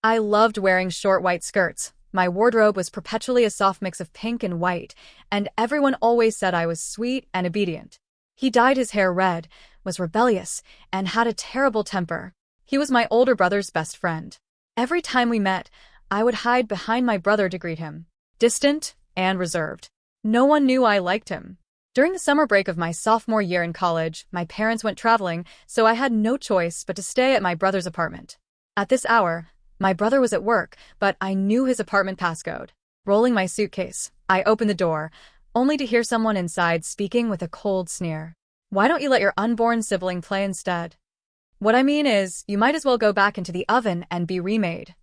I loved wearing short white skirts. My wardrobe was perpetually a soft mix of pink and white, and everyone always said I was sweet and obedient. He dyed his hair red, was rebellious, and had a terrible temper. He was my older brother's best friend. Every time we met, I would hide behind my brother to greet him, distant and reserved. No one knew I liked him. During the summer break of my sophomore year in college, my parents went traveling, so I had no choice but to stay at my brother's apartment. At this hour, my brother was at work, but I knew his apartment passcode. Rolling my suitcase, I opened the door, only to hear someone inside speaking with a cold sneer. "Why don't you let your unborn sibling play instead? What I mean is, you might as well go back into the oven and be remade."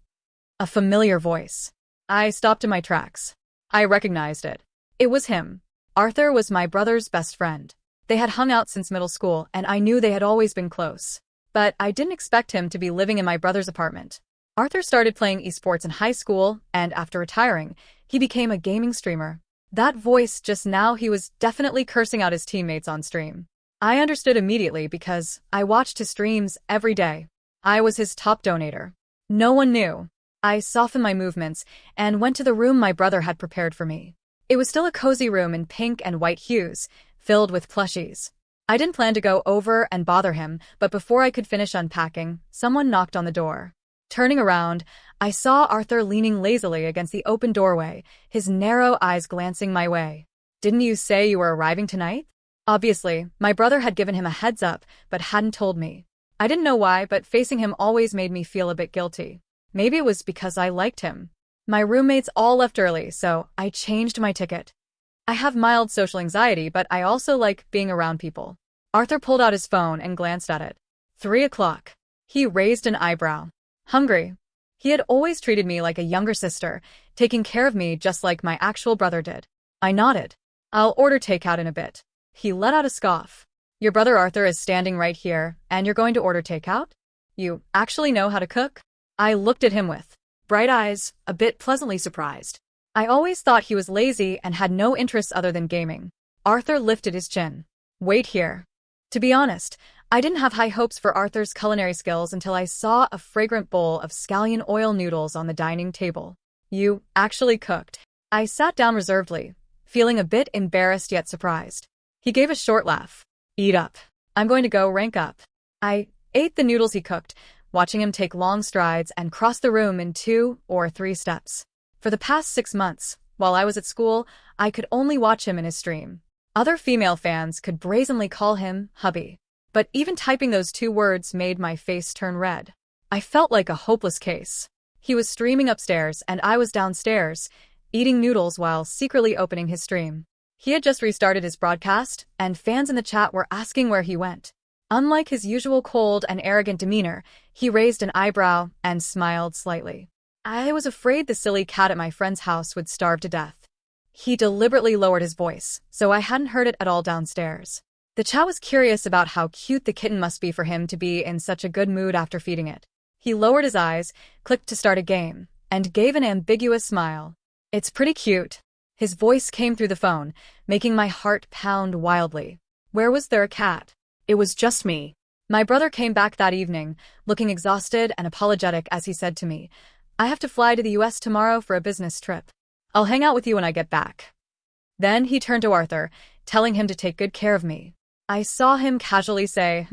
A familiar voice. I stopped in my tracks. I recognized it. It was him. Arthur was my brother's best friend. They had hung out since middle school, and I knew they had always been close. But I didn't expect him to be living in my brother's apartment. Arthur started playing esports in high school, and after retiring, he became a gaming streamer. That voice just now, he was definitely cursing out his teammates on stream. I understood immediately because I watched his streams every day. I was his top donator. No one knew. I softened my movements and went to the room my brother had prepared for me. It was still a cozy room in pink and white hues, filled with plushies. I didn't plan to go over and bother him, but before I could finish unpacking, someone knocked on the door. Turning around, I saw Arthur leaning lazily against the open doorway, his narrow eyes glancing my way. "Didn't you say you were arriving tonight?" Obviously, my brother had given him a heads up, but hadn't told me. I didn't know why, but facing him always made me feel a bit guilty. Maybe it was because I liked him. My roommates all left early, so I changed my ticket. I have mild social anxiety, but I also like being around people. Arthur pulled out his phone and glanced at it. 3 o'clock. He raised an eyebrow. Hungry. He had always treated me like a younger sister, taking care of me just like my actual brother did. I nodded. "I'll order takeout in a bit." He let out a scoff. "Your brother Arthur is standing right here, and you're going to order takeout? You actually know how to cook?" I looked at him with bright eyes, a bit pleasantly surprised. I always thought he was lazy and had no interests other than gaming. Arthur lifted his chin. "Wait here." To be honest, I didn't have high hopes for Arthur's culinary skills until I saw a fragrant bowl of scallion oil noodles on the dining table. "You actually cooked." I sat down reservedly, feeling a bit embarrassed yet surprised. He gave a short laugh. "Eat up. I'm going to go rank up." I ate the noodles he cooked, watching him take long strides and cross the room in 2 or 3 steps. For the past 6 months, while I was at school, I could only watch him in his stream. Other female fans could brazenly call him hubby. But even typing those 2 words made my face turn red. I felt like a hopeless case. He was streaming upstairs and I was downstairs, eating noodles while secretly opening his stream. He had just restarted his broadcast, and fans in the chat were asking where he went. Unlike his usual cold and arrogant demeanor, he raised an eyebrow and smiled slightly. I was afraid the silly cat at my friend's house would starve to death. He deliberately lowered his voice, so I hadn't heard it at all downstairs. The chat was curious about how cute the kitten must be for him to be in such a good mood after feeding it. He lowered his eyes, clicked to start a game, and gave an ambiguous smile. "It's pretty cute." His voice came through the phone, making my heart pound wildly. Where was there a cat? It was just me. My brother came back that evening, looking exhausted and apologetic as he said to me, "I have to fly to the US tomorrow for a business trip. I'll hang out with you when I get back." Then he turned to Arthur, telling him to take good care of me. I saw him casually say,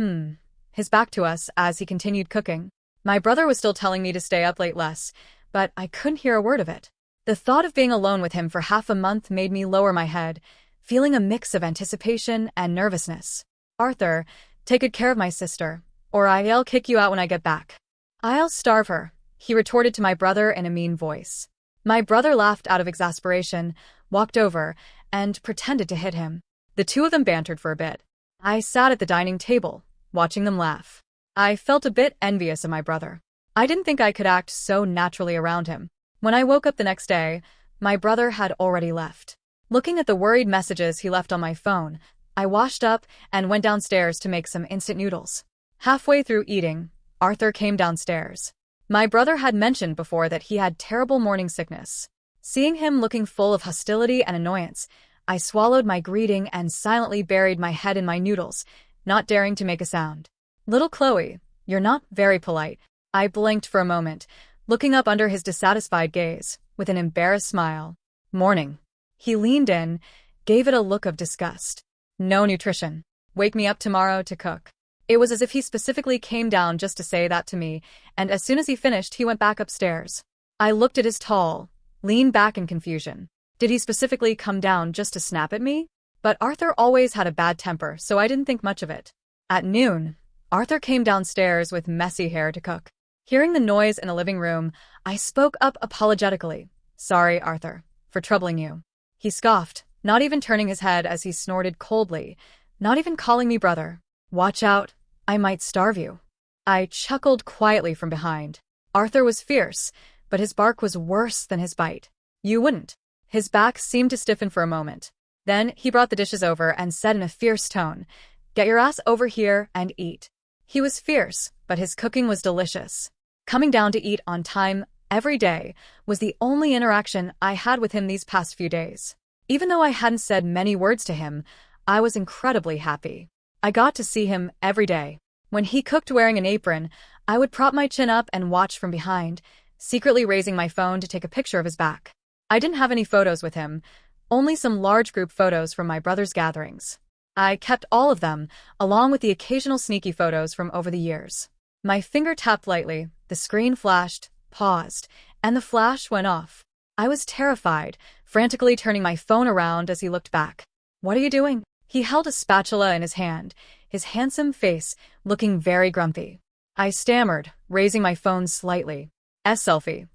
his back to us as he continued cooking. My brother was still telling me to stay up late less, but I couldn't hear a word of it. The thought of being alone with him for half a month made me lower my head, feeling a mix of anticipation and nervousness. "Arthur, take good care of my sister, or I'll kick you out when I get back." "I'll starve her," he retorted to my brother in a mean voice. My brother laughed out of exasperation, walked over, and pretended to hit him. The 2 of them bantered for a bit. I sat at the dining table, watching them laugh. I felt a bit envious of my brother. I didn't think I could act so naturally around him. When I woke up the next day, my brother had already left. Looking at the worried messages he left on my phone, I washed up and went downstairs to make some instant noodles. Halfway through eating, Arthur came downstairs. My brother had mentioned before that he had terrible morning sickness. Seeing him looking full of hostility and annoyance, I swallowed my greeting and silently buried my head in my noodles, not daring to make a sound. "Little Chloe, you're not very polite." I blinked for a moment, looking up under his dissatisfied gaze, with an embarrassed smile. Morning. He leaned in, gave it a look of disgust. No nutrition. Wake me up tomorrow to cook. It was as if he specifically came down just to say that to me, and as soon as he finished, he went back upstairs. I looked at his tall, lean back in confusion. Did he specifically come down just to snap at me? But Arthur always had a bad temper, so I didn't think much of it. At noon, Arthur came downstairs with messy hair to cook. Hearing the noise in the living room, I spoke up apologetically. Sorry, Arthur, for troubling you. He scoffed, not even turning his head as he snorted coldly, not even calling me brother. Watch out, I might starve you. I chuckled quietly from behind. Arthur was fierce, but his bark was worse than his bite. You wouldn't. His back seemed to stiffen for a moment. Then he brought the dishes over and said in a fierce tone, Get your ass over here and eat. He was fierce, but his cooking was delicious. Coming down to eat on time every day was the only interaction I had with him these past few days. Even though I hadn't said many words to him, I was incredibly happy. I got to see him every day. When he cooked wearing an apron, I would prop my chin up and watch from behind, secretly raising my phone to take a picture of his back. I didn't have any photos with him, only some large group photos from my brother's gatherings. I kept all of them, along with the occasional sneaky photos from over the years. My finger tapped lightly, the screen flashed, paused, and the flash went off. I was terrified, frantically turning my phone around as he looked back. What are you doing? He held a spatula in his hand, his handsome face looking very grumpy. I stammered, raising my phone slightly. Selfie.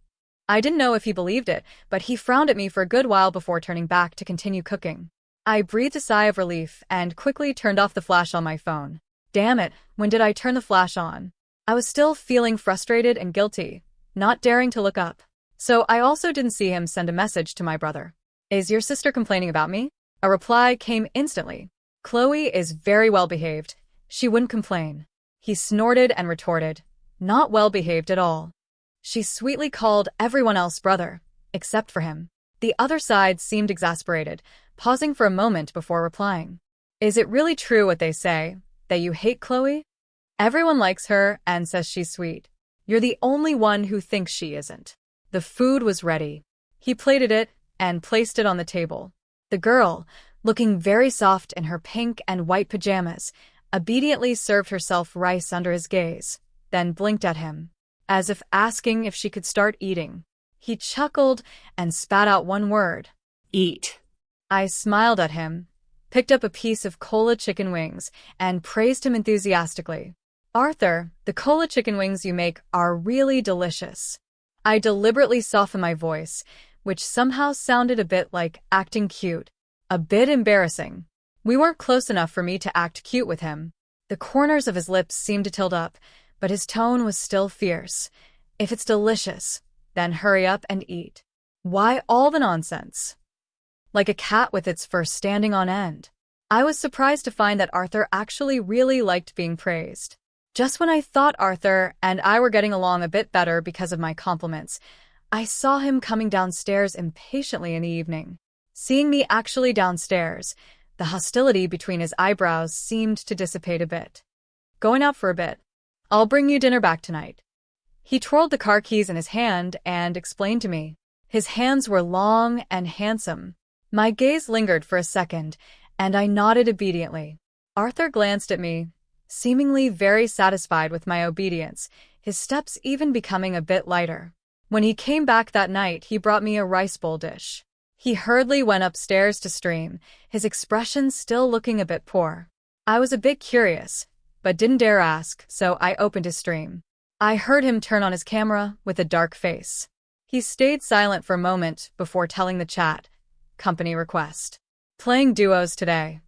I didn't know if he believed it, but he frowned at me for a good while before turning back to continue cooking. I breathed a sigh of relief and quickly turned off the flash on my phone. Damn it, when did I turn the flash on? I was still feeling frustrated and guilty, not daring to look up. So I also didn't see him send a message to my brother. Is your sister complaining about me? A reply came instantly. Chloe is very well behaved. She wouldn't complain. He snorted and retorted. Not well behaved at all. She sweetly called everyone else brother, except for him. The other side seemed exasperated, pausing for a moment before replying. Is it really true what they say, that you hate Chloe? Everyone likes her and says she's sweet. You're the only one who thinks she isn't. The food was ready. He plated it and placed it on the table. The girl, looking very soft in her pink and white pajamas, obediently served herself rice under his gaze, then blinked at him, as if asking if she could start eating. He chuckled and spat out one word. Eat. I smiled at him, picked up a piece of cola chicken wings, and praised him enthusiastically. Arthur, the cola chicken wings you make are really delicious. I deliberately softened my voice, which somehow sounded a bit like acting cute, a bit embarrassing. We weren't close enough for me to act cute with him. The corners of his lips seemed to tilt up, but his tone was still fierce. If it's delicious, then hurry up and eat. Why all the nonsense? Like a cat with its fur standing on end. I was surprised to find that Arthur actually really liked being praised. Just when I thought Arthur and I were getting along a bit better because of my compliments, I saw him coming downstairs impatiently in the evening. Seeing me actually downstairs, the hostility between his eyebrows seemed to dissipate a bit. Going out for a bit. I'll bring you dinner back tonight. He twirled the car keys in his hand and explained to me. His hands were long and handsome. My gaze lingered for a second, and I nodded obediently. Arthur glanced at me, seemingly very satisfied with my obedience, his steps even becoming a bit lighter. When he came back that night, he brought me a rice bowl dish. He hurriedly went upstairs to stream, his expression still looking a bit poor. I was a bit curious, but didn't dare ask, so I opened his stream. I heard him turn on his camera with a dark face. He stayed silent for a moment before telling the chat, company request. Playing duos today.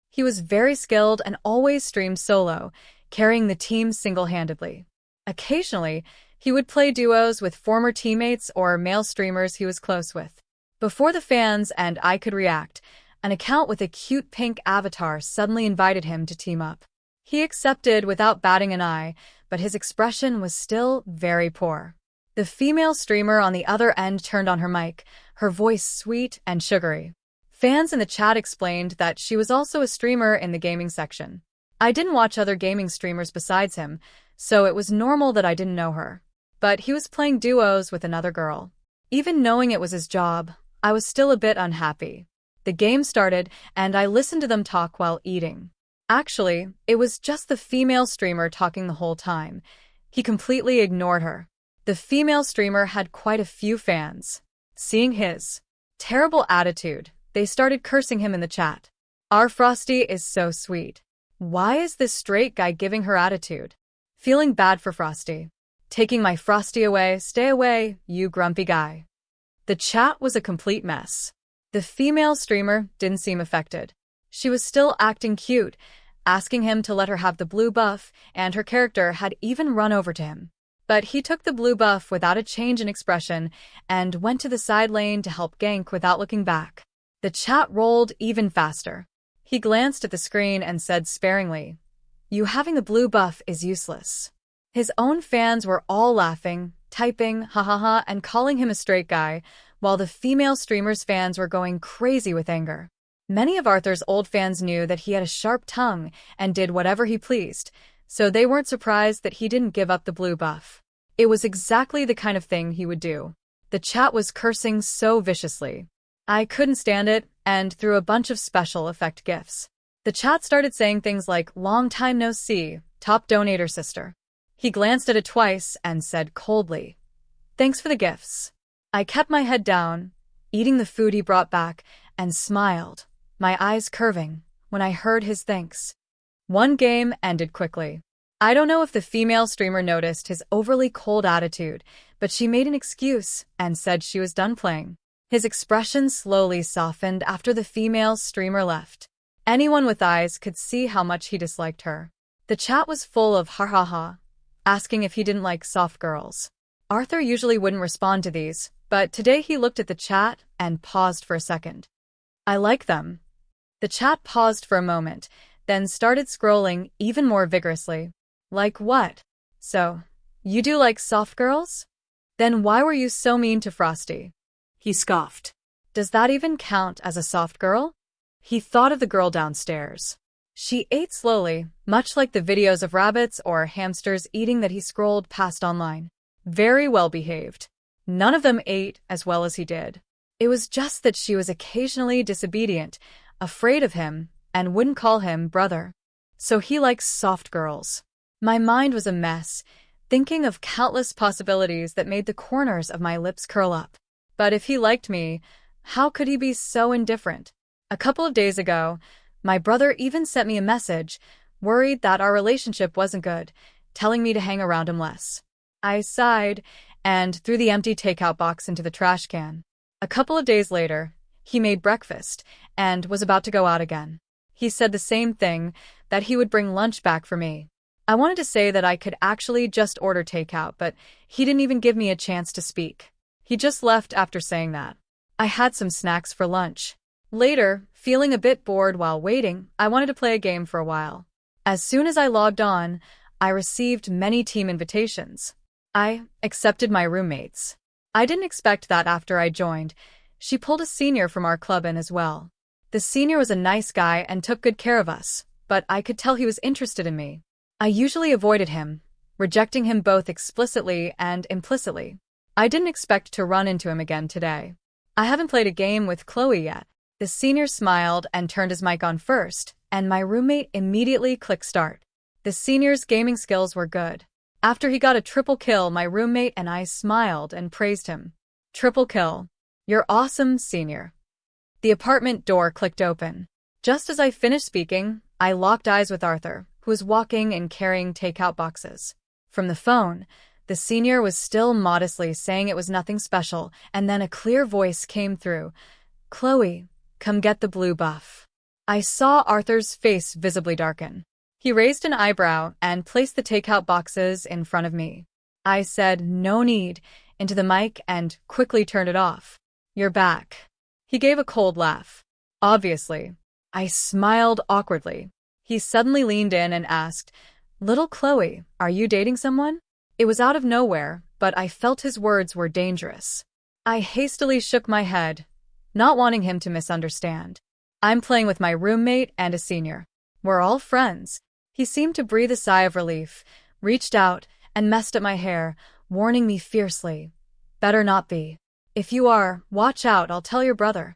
He was very skilled and always streamed solo, carrying the team single-handedly. Occasionally, he would play duos with former teammates or male streamers he was close with. Before the fans and I could react, an account with a cute pink avatar suddenly invited him to team up. He accepted without batting an eye, but his expression was still very poor. The female streamer on the other end turned on her mic, her voice sweet and sugary. Fans in the chat explained that she was also a streamer in the gaming section. I didn't watch other gaming streamers besides him, so it was normal that I didn't know her. but he was playing duos with another girl. Even knowing it was his job, I was still a bit unhappy. The game started, and I listened to them talk while eating. Actually, it was just the female streamer talking the whole time. He completely ignored her. The female streamer had quite a few fans. Seeing his terrible attitude, they started cursing him in the chat. Our Frosty is so sweet. Why is this straight guy giving her attitude? Feeling bad for Frosty. Taking my Frosty away, stay away, you grumpy guy. The chat was a complete mess. The female streamer didn't seem affected. She was still acting cute, asking him to let her have the blue buff, and her character had even run over to him. But he took the blue buff without a change in expression and went to the side lane to help gank without looking back. The chat rolled even faster. He glanced at the screen and said sparingly, "You having the blue buff is useless." His own fans were all laughing, typing, ha ha ha, and calling him a straight guy, while the female streamer's fans were going crazy with anger. Many of Arthur's old fans knew that he had a sharp tongue and did whatever he pleased, so they weren't surprised that he didn't give up the blue buff. It was exactly the kind of thing he would do. The chat was cursing so viciously. I couldn't stand it and threw a bunch of special effect gifs. The chat started saying things like, "Long time no see, top donator sister." He glanced at it twice and said coldly, "Thanks for the gifts." I kept my head down, eating the food he brought back, and smiled, my eyes curving, when I heard his thanks. One game ended quickly. I don't know if the female streamer noticed his overly cold attitude, but she made an excuse and said she was done playing. His expression slowly softened after the female streamer left. Anyone with eyes could see how much he disliked her. The chat was full of ha ha ha, asking if he didn't like soft girls. Arthur usually wouldn't respond to these, but today he looked at the chat and paused for a second. "I like them." The chat paused for a moment, then started scrolling even more vigorously. "Like what? So, you do like soft girls? Then why were you so mean to Frosty?" He scoffed. "Does that even count as a soft girl?" He thought of the girl downstairs. She ate slowly, much like the videos of rabbits or hamsters eating that he scrolled past online. Very well behaved. None of them ate as well as he did. It was just that she was occasionally disobedient, afraid of him, and wouldn't call him brother. So he likes soft girls. My mind was a mess, thinking of countless possibilities that made the corners of my lips curl up. But if he liked me, how could he be so indifferent? A couple of days ago, my brother even sent me a message, worried that our relationship wasn't good, telling me to hang around him less. I sighed and threw the empty takeout box into the trash can. A couple of days later, he made breakfast and was about to go out again. He said the same thing, that he would bring lunch back for me. I wanted to say that I could actually just order takeout, but he didn't even give me a chance to speak. He just left after saying that. I had some snacks for lunch. Later, feeling a bit bored while waiting, I wanted to play a game for a while. As soon as I logged on, I received many team invitations. I accepted my roommates. I didn't expect that after I joined. She pulled a senior from our club in as well. The senior was a nice guy and took good care of us, but I could tell he was interested in me. I usually avoided him, rejecting him both explicitly and implicitly. I didn't expect to run into him again today. "I haven't played a game with Chloe yet." The senior smiled and turned his mic on first, and my roommate immediately clicked start. The senior's gaming skills were good. After he got a triple kill, my roommate and I smiled and praised him. "Triple kill. You're awesome, senior." The apartment door clicked open. Just as I finished speaking, I locked eyes with Arthur, who was walking and carrying takeout boxes. From the phone, the senior was still modestly saying it was nothing special, and then a clear voice came through. "Chloe, come get the blue buff." I saw Arthur's face visibly darken. He raised an eyebrow and placed the takeout boxes in front of me. I said, "No need," into the mic and quickly turned it off. "You're back." He gave a cold laugh. Obviously. I smiled awkwardly. He suddenly leaned in and asked, "Little Chloe, are you dating someone?" It was out of nowhere, but I felt his words were dangerous. I hastily shook my head, not wanting him to misunderstand. "I'm playing with my roommate and a senior. We're all friends." He seemed to breathe a sigh of relief, reached out, and messed at my hair, warning me fiercely. Better not be. If you are, watch out, I'll tell your brother.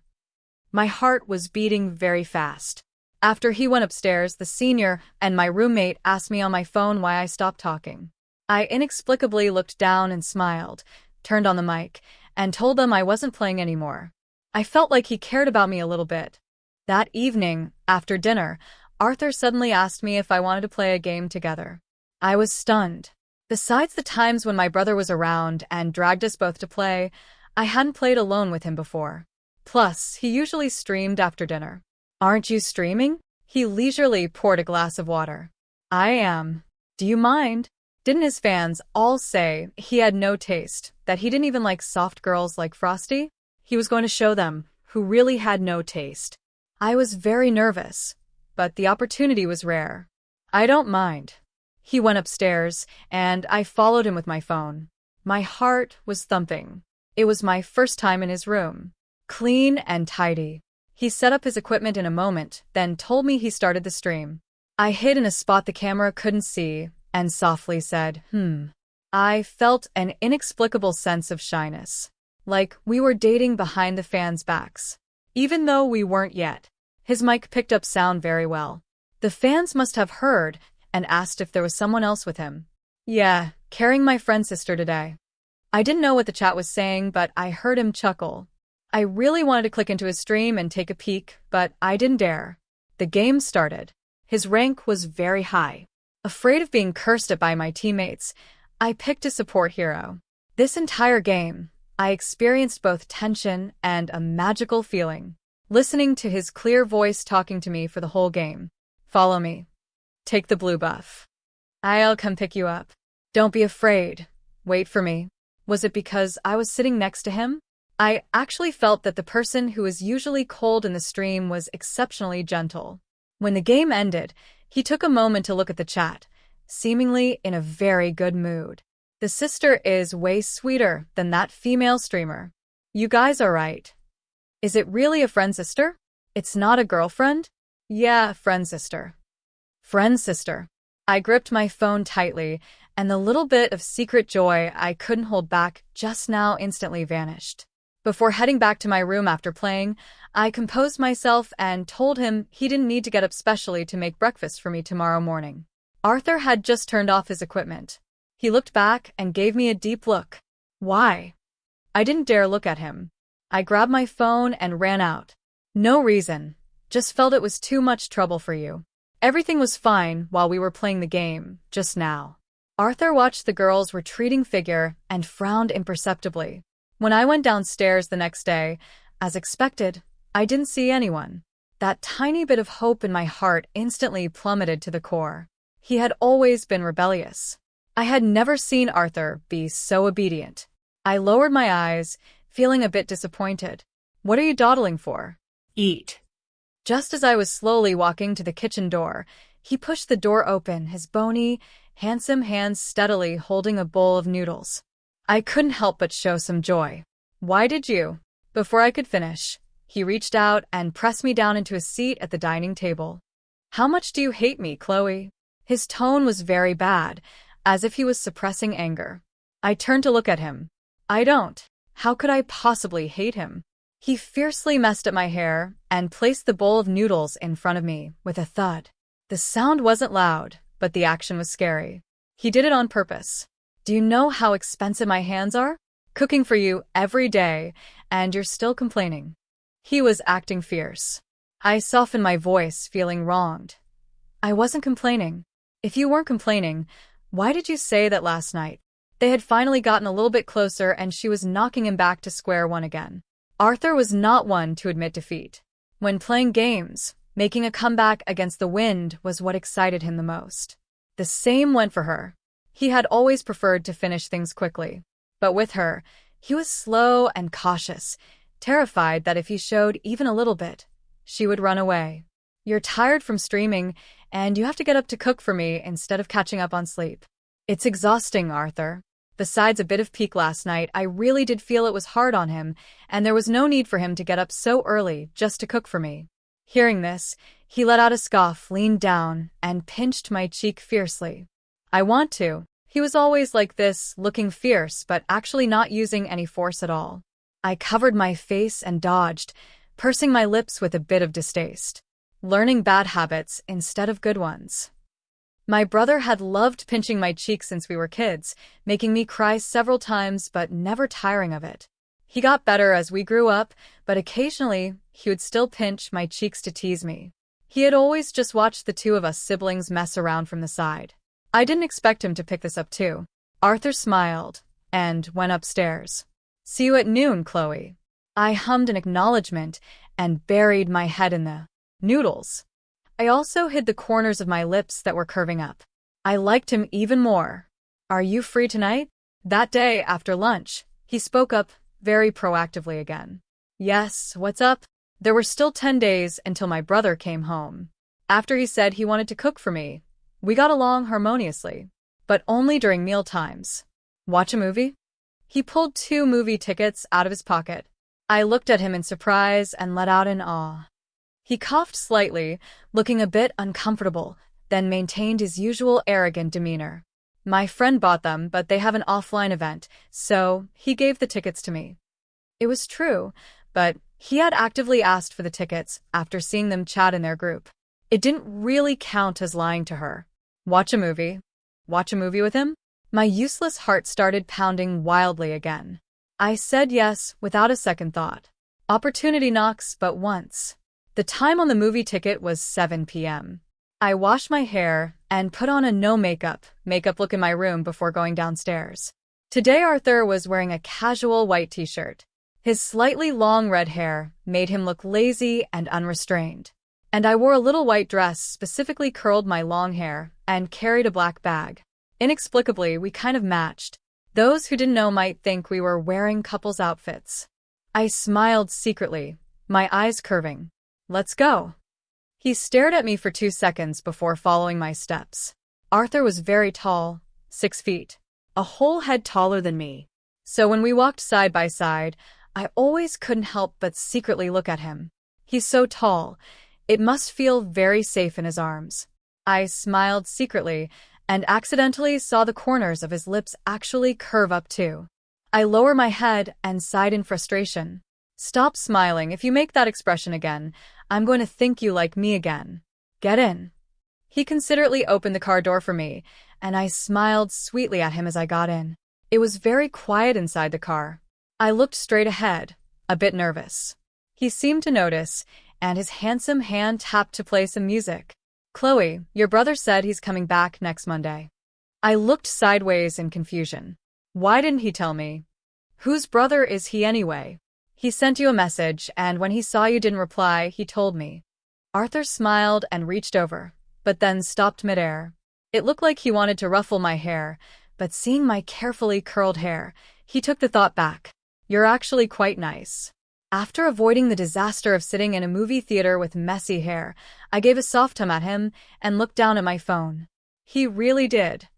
My heart was beating very fast. After he went upstairs, the senior and my roommate asked me on my phone why I stopped talking. I inexplicably looked down and smiled, turned on the mic, and told them I wasn't playing anymore. I felt like he cared about me a little bit. That evening, after dinner, Arthur suddenly asked me if I wanted to play a game together. I was stunned. Besides the times when my brother was around and dragged us both to play, I hadn't played alone with him before. Plus, he usually streamed after dinner. Aren't you streaming? He leisurely poured a glass of water. I am. Do you mind? Didn't his fans all say he had no taste, that he didn't even like soft girls like Frosty? He was going to show them who really had no taste. I was very nervous, but the opportunity was rare. I don't mind. He went upstairs, and I followed him with my phone. My heart was thumping. It was my first time in his room. Clean and tidy. He set up his equipment in a moment, then told me he started the stream. I hid in a spot the camera couldn't see, and softly said, I felt an inexplicable sense of shyness. Like we were dating behind the fans' backs. Even though we weren't yet. His mic picked up sound very well. The fans must have heard and asked if there was someone else with him. Yeah, carrying my friend's sister today. I didn't know what the chat was saying, but I heard him chuckle. I really wanted to click into his stream and take a peek, but I didn't dare. The game started. His rank was very high. Afraid of being cursed at by my teammates, I picked a support hero. This entire game, I experienced both tension and a magical feeling, listening to his clear voice talking to me for the whole game. Follow me. Take the blue buff. I'll come pick you up. Don't be afraid. Wait for me. Was it because I was sitting next to him? I actually felt that the person who is usually cold in the stream was exceptionally gentle. When the game ended, he took a moment to look at the chat, seemingly in a very good mood. The sister is way sweeter than that female streamer. You guys are right. Is it really a friend sister? It's not a girlfriend? Yeah, friend sister. Friend sister. I gripped my phone tightly, and the little bit of secret joy I couldn't hold back just now instantly vanished. Before heading back to my room after playing, I composed myself and told him he didn't need to get up specially to make breakfast for me tomorrow morning. Arthur had just turned off his equipment. He looked back and gave me a deep look. Why? I didn't dare look at him. I grabbed my phone and ran out. No reason. Just felt it was too much trouble for you. Everything was fine while we were playing the game, just now. Arthur watched the girl's retreating figure and frowned imperceptibly. When I went downstairs the next day, as expected, I didn't see anyone. That tiny bit of hope in my heart instantly plummeted to the core. He had always been rebellious. I had never seen Arthur be so obedient. I lowered my eyes, feeling a bit disappointed. What are you dawdling for? Eat. Just as I was slowly walking to the kitchen door, he pushed the door open, his bony, handsome hands steadily holding a bowl of noodles. I couldn't help but show some joy. Why did you? Before I could finish, he reached out and pressed me down into a seat at the dining table. How much do you hate me, Chloe? His tone was very bad, as if he was suppressing anger. I turned to look at him. I don't. How could I possibly hate him? He fiercely messed at my hair and placed the bowl of noodles in front of me with a thud. The sound wasn't loud, but the action was scary. He did it on purpose. Do you know how expensive my hands are? Cooking for you every day, and you're still complaining. He was acting fierce. I softened my voice, feeling wronged. I wasn't complaining. If you weren't complaining, why did you say that last night? They had finally gotten a little bit closer and she was knocking him back to square one again. Arthur was not one to admit defeat. When playing games, making a comeback against the wind was what excited him the most. The same went for her. He had always preferred to finish things quickly. But with her, he was slow and cautious, terrified that if he showed even a little bit, she would run away. You're tired from streaming, and you have to get up to cook for me instead of catching up on sleep. It's exhausting, Arthur. Besides a bit of peak last night, I really did feel it was hard on him, and there was no need for him to get up so early just to cook for me. Hearing this, he let out a scoff, leaned down, and pinched my cheek fiercely. I want to. He was always like this, looking fierce, but actually not using any force at all. I covered my face and dodged, pursing my lips with a bit of distaste. Learning bad habits instead of good ones. My brother had loved pinching my cheeks since we were kids, making me cry several times but never tiring of it. He got better as we grew up, but occasionally he would still pinch my cheeks to tease me. He had always just watched the two of us siblings mess around from the side. I didn't expect him to pick this up too. Arthur smiled and went upstairs. "See you at noon, Chloe." I hummed an acknowledgement and buried my head in the noodles. I also hid the corners of my lips that were curving up. I liked him even more. "Are you free tonight?" That day, after lunch, he spoke up very proactively again. "Yes, what's up?" There were still 10 days until my brother came home. After he said he wanted to cook for me, we got along harmoniously, but only during meal times. "Watch a movie?" He pulled 2 movie tickets out of his pocket. I looked at him in surprise and let out an awe. He coughed slightly, looking a bit uncomfortable, then maintained his usual arrogant demeanor. "My friend bought them, but they have an offline event, so he gave the tickets to me." It was true, but he had actively asked for the tickets after seeing them chat in their group. It didn't really count as lying to her. Watch a movie? Watch a movie with him? My useless heart started pounding wildly again. I said yes without a second thought. Opportunity knocks but once. The time on the movie ticket was 7 p.m. I washed my hair and put on a no-makeup look in my room before going downstairs. Today Arthur was wearing a casual white t-shirt. His slightly long red hair made him look lazy and unrestrained. And I wore a little white dress, specifically curled my long hair, and carried a black bag. Inexplicably, we kind of matched. Those who didn't know might think we were wearing couples outfits. I smiled secretly, my eyes curving. "Let's go." He stared at me for 2 seconds before following my steps. Arthur was very tall, 6 feet, a whole head taller than me. So when we walked side by side, I always couldn't help but secretly look at him. He's so tall, it must feel very safe in his arms. I smiled secretly and accidentally saw the corners of his lips actually curve up too. I lowered my head and sighed in frustration. "Stop smiling. If you make that expression again, I'm going to think you like me again. Get in." He considerately opened the car door for me, and I smiled sweetly at him as I got in. It was very quiet inside the car. I looked straight ahead, a bit nervous. He seemed to notice, and his handsome hand tapped to play some music. "Chloe, your brother said he's coming back next Monday." I looked sideways in confusion. Why didn't he tell me? Whose brother is he anyway? "He sent you a message, and when he saw you didn't reply, he told me." Arthur smiled and reached over, but then stopped midair. It looked like he wanted to ruffle my hair, but seeing my carefully curled hair, he took the thought back. "You're actually quite nice." After avoiding the disaster of sitting in a movie theater with messy hair, I gave a soft hum at him and looked down at my phone. He really did.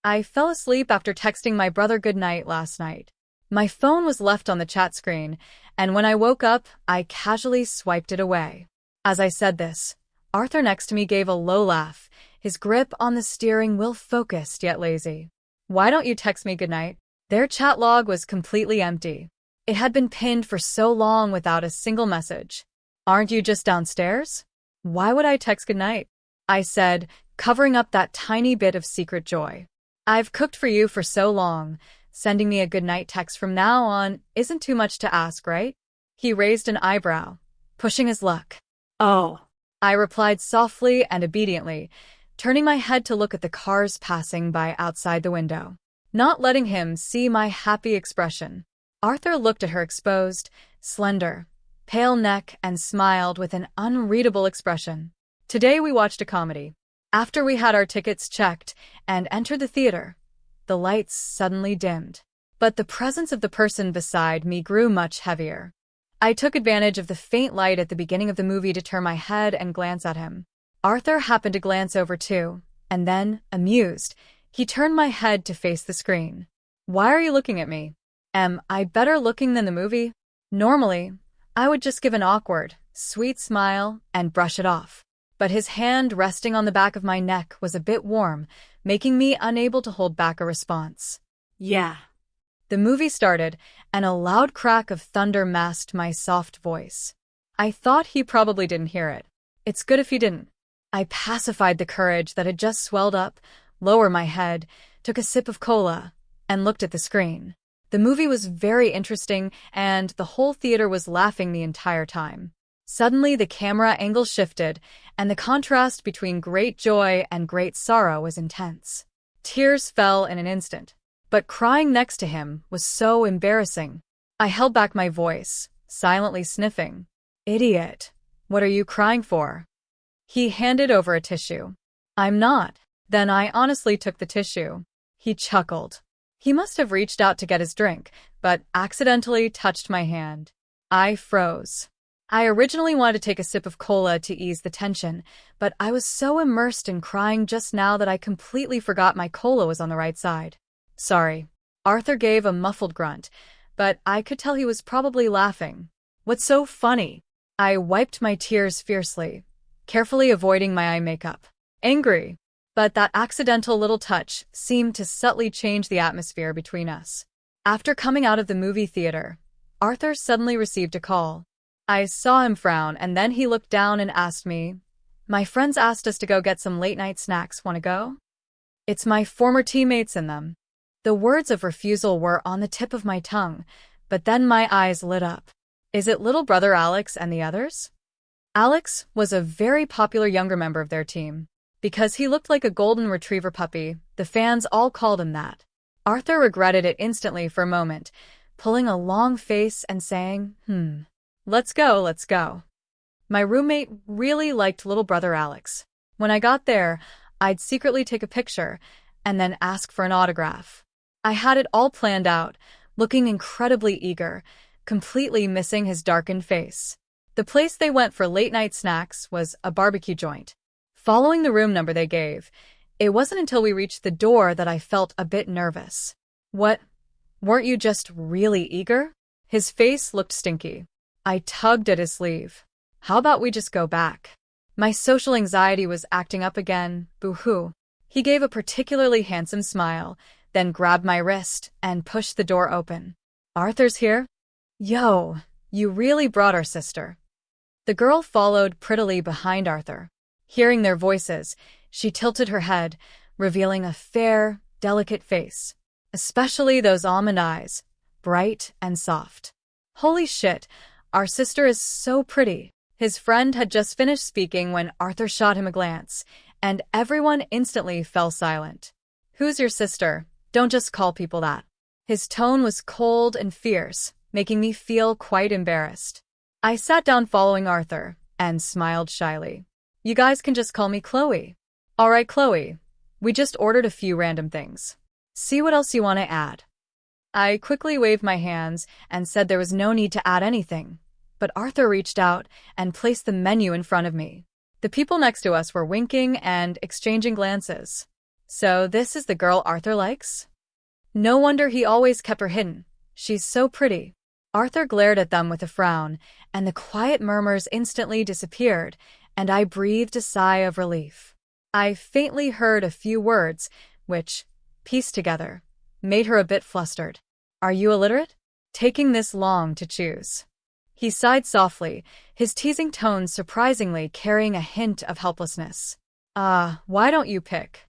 I fell asleep after texting my brother goodnight last night. My phone was left on the chat screen, and when I woke up, I casually swiped it away. As I said this, Arthur next to me gave a low laugh, his grip on the steering wheel focused yet lazy. "Why don't you text me goodnight?" Their chat log was completely empty. It had been pinned for so long without a single message. "Aren't you just downstairs?" "Why would I text goodnight?" I said, covering up that tiny bit of secret joy. "I've cooked for you for so long. Sending me a goodnight text from now on isn't too much to ask, right?" He raised an eyebrow, pushing his luck. "Oh." I replied softly and obediently, turning my head to look at the cars passing by outside the window, not letting him see my happy expression. Arthur looked at her exposed, slender, pale neck and smiled with an unreadable expression. Today we watched a comedy. After we had our tickets checked and entered the theater, the lights suddenly dimmed. But the presence of the person beside me grew much heavier. I took advantage of the faint light at the beginning of the movie to turn my head and glance at him. Arthur happened to glance over too, and then, amused, he turned my head to face the screen. "Why are you looking at me? Am I better looking than the movie?" Normally, I would just give an awkward, sweet smile and brush it off. But his hand resting on the back of my neck was a bit warm, making me unable to hold back a response. Yeah. The movie started, and a loud crack of thunder masked my soft voice. I thought he probably didn't hear it. It's good if he didn't. I pacified the courage that had just swelled up, lowered my head, took a sip of cola, and looked at the screen. The movie was very interesting, and the whole theater was laughing the entire time. Suddenly, the camera angle shifted, and the contrast between great joy and great sorrow was intense. Tears fell in an instant, but crying next to him was so embarrassing. I held back my voice, silently sniffing. "Idiot. What are you crying for?" He handed over a tissue. "I'm not." Then I honestly took the tissue. He chuckled. He must have reached out to get his drink, but accidentally touched my hand. I froze. I originally wanted to take a sip of cola to ease the tension, but I was so immersed in crying just now that I completely forgot my cola was on the right side. "Sorry." Arthur gave a muffled grunt, but I could tell he was probably laughing. "What's so funny?" I wiped my tears fiercely, carefully avoiding my eye makeup. Angry. But that accidental little touch seemed to subtly change the atmosphere between us. After coming out of the movie theater, Arthur suddenly received a call. I saw him frown, and then he looked down and asked me, "My friends asked us to go get some late-night snacks. Want to go?" "It's my former teammates in them." The words of refusal were on the tip of my tongue, but then my eyes lit up. "Is it little brother Alex and the others?" Alex was a very popular younger member of their team. Because he looked like a golden retriever puppy, the fans all called him that. Arthur regretted it instantly for a moment, pulling a long face and saying, Let's go, let's go." My roommate really liked little brother Alex. When I got there, I'd secretly take a picture and then ask for an autograph. I had it all planned out, looking incredibly eager, completely missing his darkened face. The place they went for late-night snacks was a barbecue joint. Following the room number they gave, it wasn't until we reached the door that I felt a bit nervous. "What? Weren't you just really eager?" His face looked stinky. I tugged at his sleeve. "How about we just go back?" My social anxiety was acting up again, boo-hoo. He gave a particularly handsome smile, then grabbed my wrist and pushed the door open. "Arthur's here?" "Yo, you really brought our sister." The girl followed prettily behind Arthur. Hearing their voices, she tilted her head, revealing a fair, delicate face, especially those almond eyes, bright and soft. "Holy shit, our sister is so pretty." His friend had just finished speaking when Arthur shot him a glance, and everyone instantly fell silent. "Who's your sister? Don't just call people that." His tone was cold and fierce, making me feel quite embarrassed. I sat down following Arthur and smiled shyly. "You guys can just call me Chloe." "All right, Chloe. We just ordered a few random things. See what else you want to add." I quickly waved my hands and said there was no need to add anything, but Arthur reached out and placed the menu in front of me. The people next to us were winking and exchanging glances. "So this is the girl Arthur likes? No wonder he always kept her hidden. She's so pretty." Arthur glared at them with a frown, and the quiet murmurs instantly disappeared, and I breathed a sigh of relief. I faintly heard a few words, which, pieced together, made her a bit flustered. "Are you illiterate? Taking this long to choose." He sighed softly, his teasing tones surprisingly carrying a hint of helplessness. Why don't you pick?"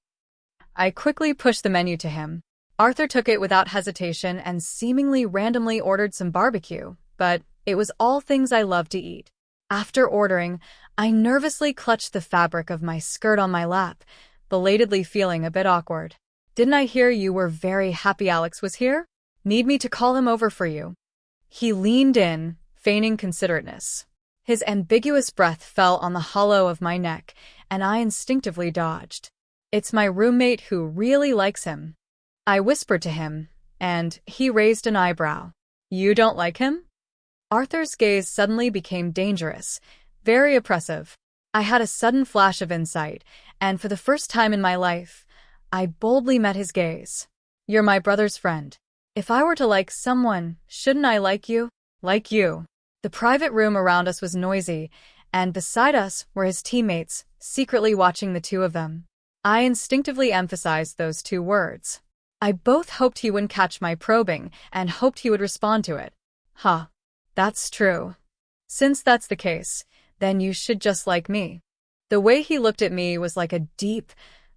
I quickly pushed the menu to him. Arthur took it without hesitation and seemingly randomly ordered some barbecue, but it was all things I love to eat. After ordering, I nervously clutched the fabric of my skirt on my lap, belatedly feeling a bit awkward. "Didn't I hear you were very happy Alex was here? Need me to call him over for you?" He leaned in, feigning considerateness. His ambiguous breath fell on the hollow of my neck, and I instinctively dodged. "It's my roommate who really likes him." I whispered to him, and he raised an eyebrow. "You don't like him?" Arthur's gaze suddenly became dangerous, very oppressive. I had a sudden flash of insight, and for the first time in my life, I boldly met his gaze. "You're my brother's friend. If I were to like someone, shouldn't I like you?" "Like you." The private room around us was noisy, and beside us were his teammates, secretly watching the two of them. I instinctively emphasized those two words. I both hoped he wouldn't catch my probing and hoped he would respond to it. Huh. That's true. Since that's the case, then you should just like me. The way he looked at me was like a deep,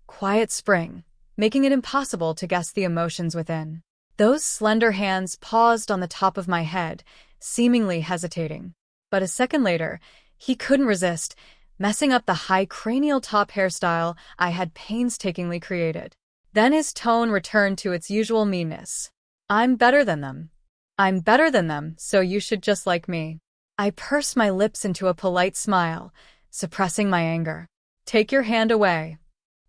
quiet spring, making it impossible to guess the emotions within. Those slender hands paused on the top of my head, seemingly hesitating. But a second later, he couldn't resist, messing up the high cranial top hairstyle I had painstakingly created. Then his tone returned to its usual meanness. I'm better than them. I'm better than them, so you should just like me. I pursed my lips into a polite smile, suppressing my anger. Take your hand away.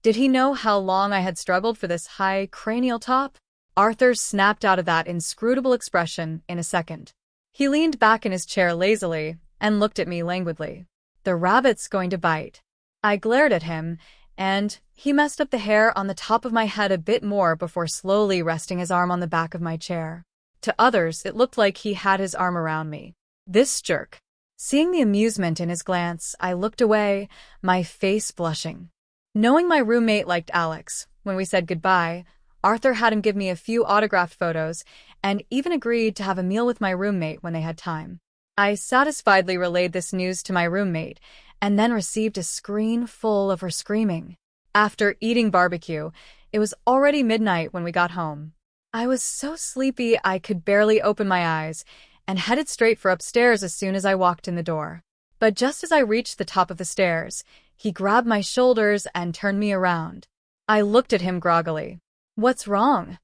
Did he know how long I had struggled for this high cranial top? Arthur snapped out of that inscrutable expression in a second. He leaned back in his chair lazily and looked at me languidly. The rabbit's going to bite. I glared at him, and he messed up the hair on the top of my head a bit more before slowly resting his arm on the back of my chair. To others, it looked like he had his arm around me. This jerk. Seeing the amusement in his glance, I looked away, my face blushing. Knowing my roommate liked Alex, when we said goodbye, Arthur had him give me a few autographed photos and even agreed to have a meal with my roommate when they had time. I satisfiedly relayed this news to my roommate and then received a screen full of her screaming. After eating barbecue, it was already midnight when we got home. I was so sleepy I could barely open my eyes and headed straight for upstairs as soon as I walked in the door. But just as I reached the top of the stairs, he grabbed my shoulders and turned me around. I looked at him groggily. What's wrong?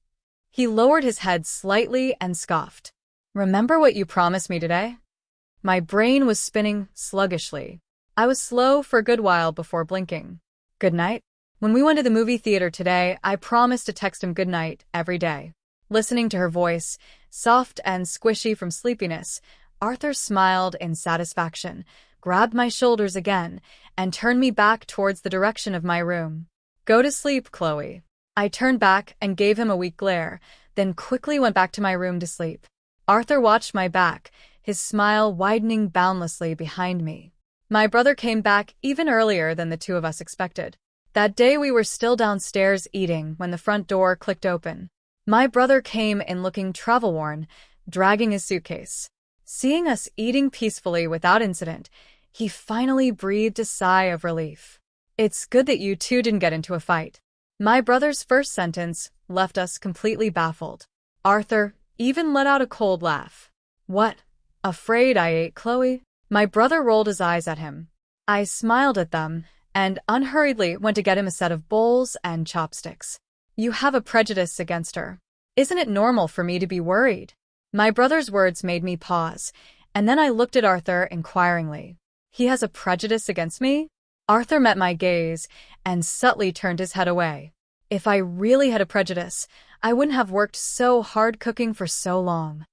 He lowered his head slightly and scoffed. Remember what you promised me today? My brain was spinning sluggishly. I was slow for a good while before blinking. Good night? When we went to the movie theater today, I promised to text him good night every day. Listening to her voice, soft and squishy from sleepiness, Arthur smiled in satisfaction, grabbed my shoulders again, and turned me back towards the direction of my room. Go to sleep, Chloe. I turned back and gave him a weak glare, then quickly went back to my room to sleep. Arthur watched my back, his smile widening boundlessly behind me. My brother came back even earlier than the two of us expected. That day we were still downstairs eating when the front door clicked open. My brother came in looking travel-worn, dragging his suitcase. Seeing us eating peacefully without incident, he finally breathed a sigh of relief. It's good that you two didn't get into a fight. My brother's first sentence left us completely baffled. Arthur even let out a cold laugh. What? Afraid I ate Chloe? My brother rolled his eyes at him. I smiled at them and unhurriedly went to get him a set of bowls and chopsticks. You have a prejudice against her. Isn't it normal for me to be worried? My brother's words made me pause, and then I looked at Arthur inquiringly. He has a prejudice against me? Arthur met my gaze and subtly turned his head away. If I really had a prejudice, I wouldn't have worked so hard cooking for so long.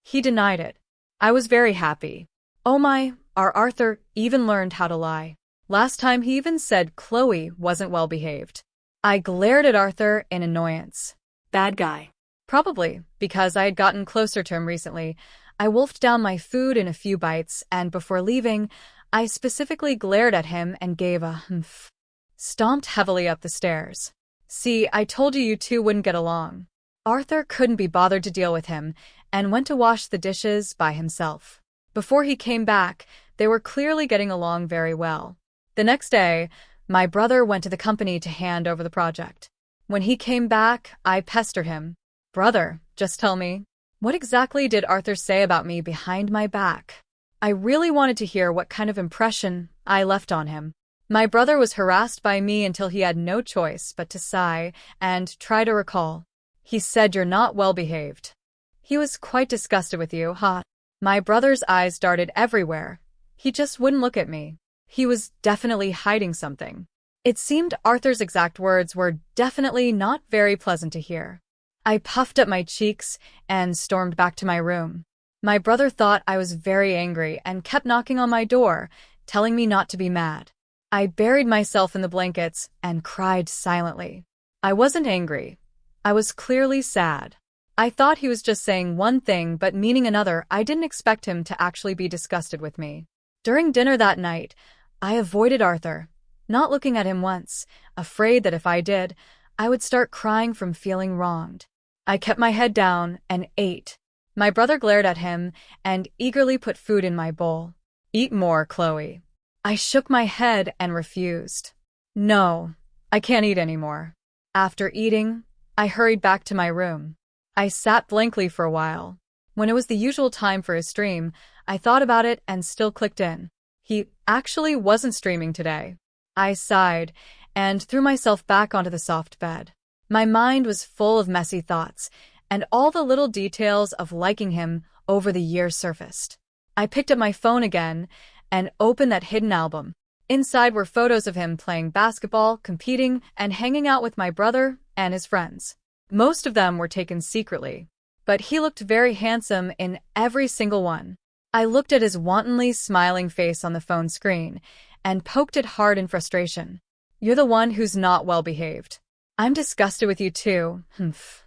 He denied it. I was very happy. Oh my, our Arthur even learned how to lie. Last time he even said Chloe wasn't well behaved. I glared at Arthur in annoyance. Bad guy. Probably, because I had gotten closer to him recently. I wolfed down my food in a few bites, and before leaving, I specifically glared at him and gave a humph. Stomped heavily up the stairs. See, I told you you two wouldn't get along. Arthur couldn't be bothered to deal with him, and went to wash the dishes by himself. Before he came back, they were clearly getting along very well. The next day, my brother went to the company to hand over the project. When he came back, I pestered him. Brother, just tell me, what exactly did Arthur say about me behind my back? I really wanted to hear what kind of impression I left on him. My brother was harassed by me until he had no choice but to sigh and try to recall. He said you're not well behaved. He was quite disgusted with you, huh? My brother's eyes darted everywhere. He just wouldn't look at me. He was definitely hiding something. It seemed Arthur's exact words were definitely not very pleasant to hear. I puffed up my cheeks and stormed back to my room. My brother thought I was very angry and kept knocking on my door, telling me not to be mad. I buried myself in the blankets and cried silently. I wasn't angry. I was clearly sad. I thought he was just saying one thing but meaning another. I didn't expect him to actually be disgusted with me. During dinner that night, I avoided Arthur, not looking at him once, afraid that if I did, I would start crying from feeling wronged. I kept my head down and ate. My brother glared at him and eagerly put food in my bowl. "Eat more, Chloe." I shook my head and refused. "No, I can't eat anymore." After eating, I hurried back to my room. I sat blankly for a while. When it was the usual time for his stream, I thought about it and still clicked in. He actually wasn't streaming today. I sighed and threw myself back onto the soft bed. My mind was full of messy thoughts, and all the little details of liking him over the years surfaced. I picked up my phone again and opened that hidden album. Inside were photos of him playing basketball, competing, and hanging out with my brother and his friends. Most of them were taken secretly, but he looked very handsome in every single one. I looked at his wantonly smiling face on the phone screen and poked it hard in frustration. "You're the one who's not well behaved. I'm disgusted with you too. Humph."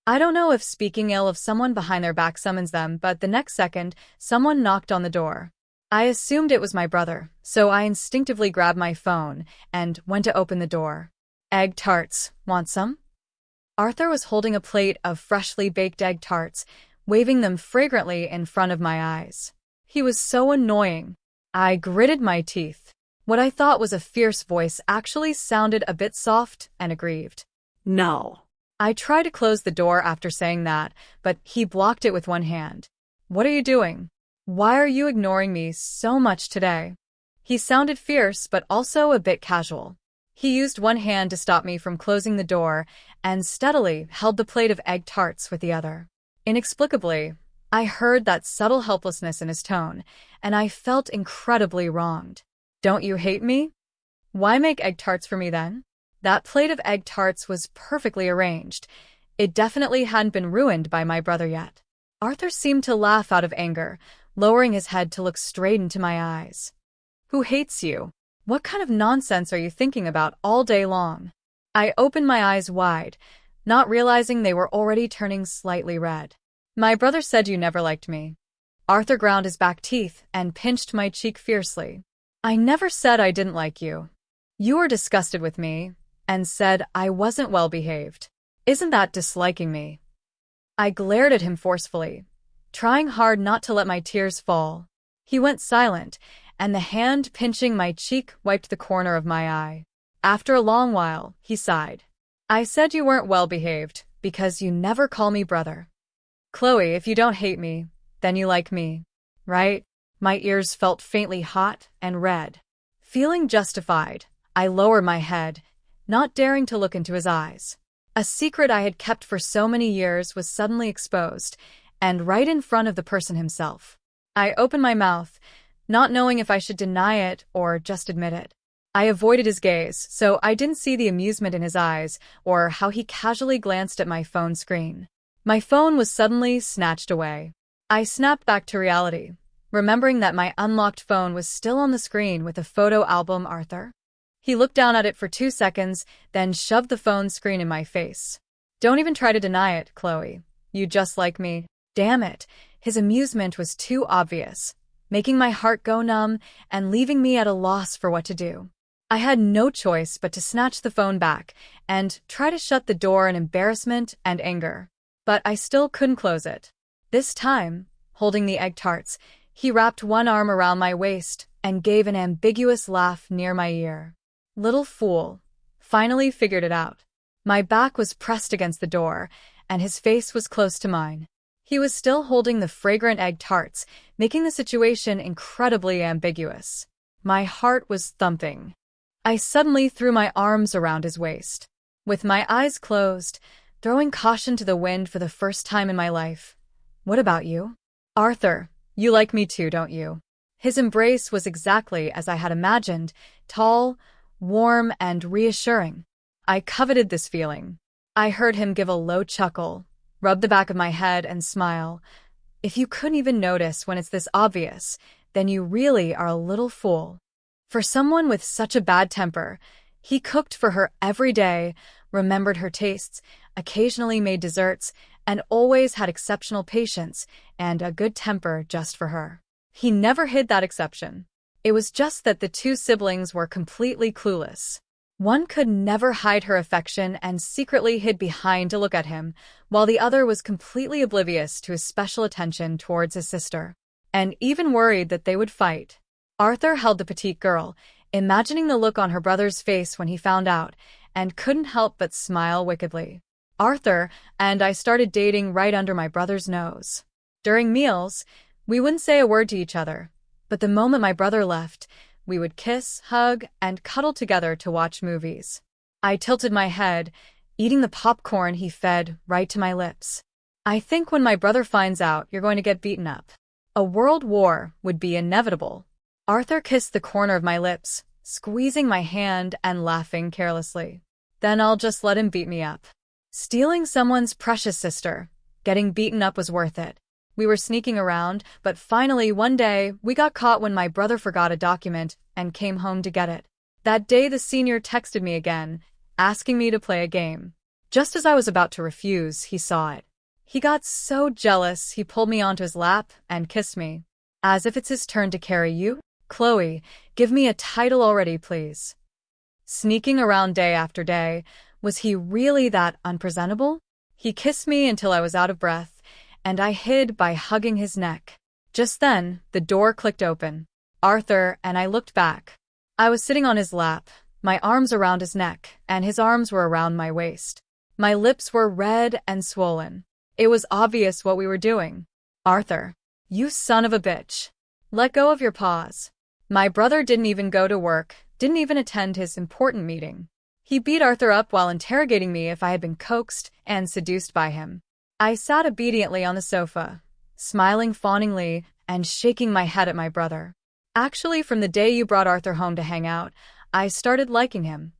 I don't know if speaking ill of someone behind their back summons them, but the next second, someone knocked on the door. I assumed it was my brother, so I instinctively grabbed my phone and went to open the door. "Egg tarts. Want some?" Arthur was holding a plate of freshly baked egg tarts, waving them fragrantly in front of my eyes. He was so annoying. I gritted my teeth. What I thought was a fierce voice actually sounded a bit soft and aggrieved. "No." I tried to close the door after saying that, but he blocked it with one hand. "What are you doing? Why are you ignoring me so much today?" He sounded fierce, but also a bit casual. He used one hand to stop me from closing the door and steadily held the plate of egg tarts with the other. Inexplicably, I heard that subtle helplessness in his tone, and I felt incredibly wronged. "Don't you hate me? Why make egg tarts for me then?" That plate of egg tarts was perfectly arranged. It definitely hadn't been ruined by my brother yet. Arthur seemed to laugh out of anger, lowering his head to look straight into my eyes. "Who hates you? What kind of nonsense are you thinking about all day long?" I opened my eyes wide, not realizing they were already turning slightly red. "My brother said you never liked me." Arthur ground his back teeth and pinched my cheek fiercely. "I never said I didn't like you. You were disgusted with me and said I wasn't well behaved. Isn't that disliking me?" I glared at him forcefully, trying hard not to let my tears fall. He went silent, and the hand pinching my cheek wiped the corner of my eye. After a long while, he sighed. "I said you weren't well behaved because you never call me brother. Chloe, if you don't hate me, then you like me, right?" My ears felt faintly hot and red. Feeling justified, I lowered my head, not daring to look into his eyes. A secret I had kept for so many years was suddenly exposed, and right in front of the person himself. I opened my mouth, not knowing if I should deny it or just admit it. I avoided his gaze, so I didn't see the amusement in his eyes or how he casually glanced at my phone screen. My phone was suddenly snatched away. I snapped back to reality, remembering that my unlocked phone was still on the screen with a photo album. Arthur. He looked down at it for 2 seconds, then shoved the phone screen in my face. "Don't even try to deny it, Chloe. You just like me." Damn it, his amusement was too obvious, making my heart go numb and leaving me at a loss for what to do. I had no choice but to snatch the phone back and try to shut the door in embarrassment and anger. But I still couldn't close it. This time, holding the egg tarts, he wrapped one arm around my waist and gave an ambiguous laugh near my ear. "Little fool. Finally figured it out." My back was pressed against the door, and his face was close to mine. He was still holding the fragrant egg tarts, making the situation incredibly ambiguous. My heart was thumping. I suddenly threw my arms around his waist. With my eyes closed, throwing caution to the wind for the first time in my life. "What about you? Arthur, you like me too, don't you?" His embrace was exactly as I had imagined, tall, warm, and reassuring. I coveted this feeling. I heard him give a low chuckle, rub the back of my head, and smile. "If you couldn't even notice when it's this obvious, then you really are a little fool." For someone with such a bad temper, he cooked for her every day, remembered her tastes, occasionally made desserts, and always had exceptional patience and a good temper just for her. He never hid that exception. It was just that the two siblings were completely clueless. One could never hide her affection and secretly hid behind to look at him, while the other was completely oblivious to his special attention towards his sister, and even worried that they would fight. Arthur held the petite girl, imagining the look on her brother's face when he found out, and couldn't help but smile wickedly. Arthur and I started dating right under my brother's nose. During meals, we wouldn't say a word to each other, but the moment my brother left, we would kiss, hug, and cuddle together to watch movies. I tilted my head, eating the popcorn he fed right to my lips. I think when my brother finds out, you're going to get beaten up. A world war would be inevitable. Arthur kissed the corner of my lips, squeezing my hand and laughing carelessly. Then I'll just let him beat me up. Stealing someone's precious sister, getting beaten up was worth it. We were sneaking around, but finally one day we got caught when my brother forgot a document and came home to get it. That day the senior texted me again, asking me to play a game. Just as I was about to refuse, he saw it. He got so jealous he pulled me onto his lap and kissed me. As if it's his turn to carry you? Chloe, give me a title already, please. Sneaking around day after day, was he really that unpresentable? He kissed me until I was out of breath, and I hid by hugging his neck. Just then, the door clicked open. Arthur and I looked back. I was sitting on his lap, my arms around his neck, and his arms were around my waist. My lips were red and swollen. It was obvious what we were doing. Arthur, you son of a bitch. Let go of your paws. My brother didn't even go to work, didn't even attend his important meeting. He beat Arthur up while interrogating me if I had been coaxed and seduced by him. I sat obediently on the sofa, smiling fawningly and shaking my head at my brother. Actually, from the day you brought Arthur home to hang out, I started liking him.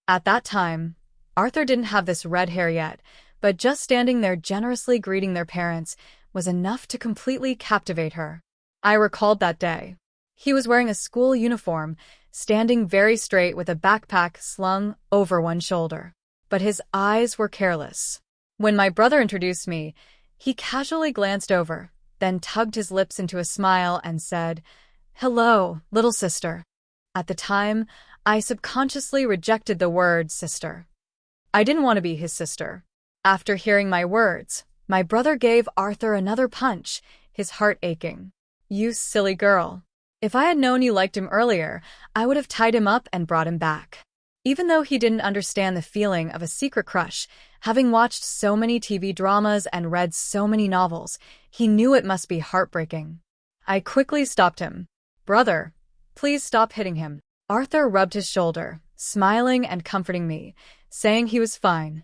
At that time, Arthur didn't have this red hair yet, but just standing there generously greeting their parents was enough to completely captivate her. I recalled that day. He was wearing a school uniform, standing very straight with a backpack slung over one shoulder. But his eyes were careless. When my brother introduced me, he casually glanced over, then tugged his lips into a smile and said, "Hello, little sister." At the time, I subconsciously rejected the word sister. I didn't want to be his sister. After hearing my words, my brother gave Arthur another punch, his heart aching. "You silly girl. If I had known you liked him earlier, I would have tied him up and brought him back." Even though he didn't understand the feeling of a secret crush, having watched so many TV dramas and read so many novels, he knew it must be heartbreaking. I quickly stopped him. "Brother, please stop hitting him." Arthur rubbed his shoulder, smiling and comforting me, saying he was fine.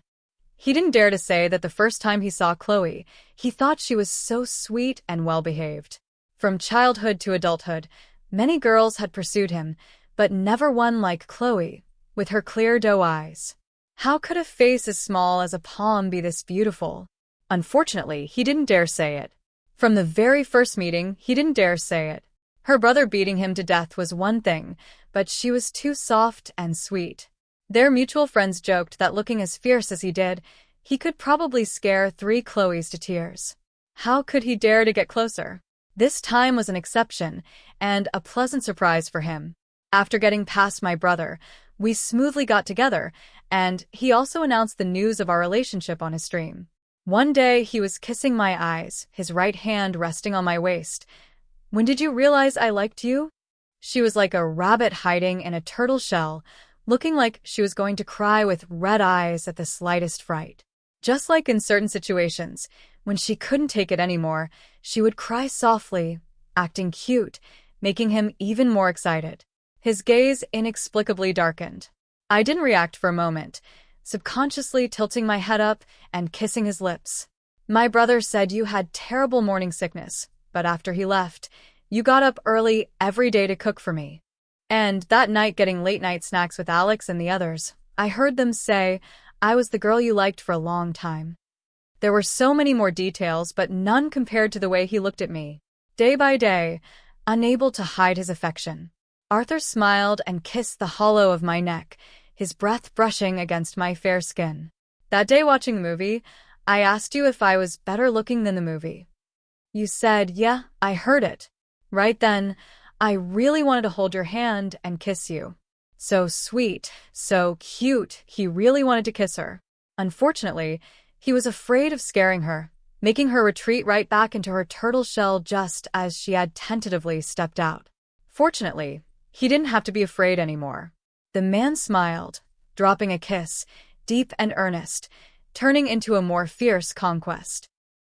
He didn't dare to say that the first time he saw Chloe, he thought she was so sweet and well-behaved. From childhood to adulthood, many girls had pursued him, but never one like Chloe, with her clear doe eyes. How could a face as small as a palm be this beautiful? Unfortunately, he didn't dare say it. From the very first meeting, he didn't dare say it. Her brother beating him to death was one thing, but she was too soft and sweet. Their mutual friends joked that looking as fierce as he did, he could probably scare 3 Chloes to tears. How could he dare to get closer? This time was an exception, and a pleasant surprise for him. After getting past my brother, we smoothly got together, and he also announced the news of our relationship on his stream. One day, he was kissing my eyes, his right hand resting on my waist. "When did you realize I liked you?" She was like a rabbit hiding in a turtle shell, looking like she was going to cry with red eyes at the slightest fright. Just like in certain situations, when she couldn't take it anymore, she would cry softly, acting cute, making him even more excited. His gaze inexplicably darkened. I didn't react for a moment, subconsciously tilting my head up and kissing his lips. "My brother said you had terrible morning sickness, but after he left, you got up early every day to cook for me. And that night getting late-night snacks with Alex and the others, I heard them say I was the girl you liked for a long time." There were so many more details, but none compared to the way he looked at me. Day by day, unable to hide his affection. Arthur smiled and kissed the hollow of my neck, his breath brushing against my fair skin. "That day watching the movie, I asked you if I was better looking than the movie. You said, 'Yeah, I heard it.' Right then, I really wanted to hold your hand and kiss you. So sweet, so cute, he really wanted to kiss her. Unfortunately, he was afraid of scaring her, making her retreat right back into her turtle shell just as she had tentatively stepped out. Fortunately, he didn't have to be afraid anymore. The man smiled, dropping a kiss, deep and earnest, turning into a more fierce conquest.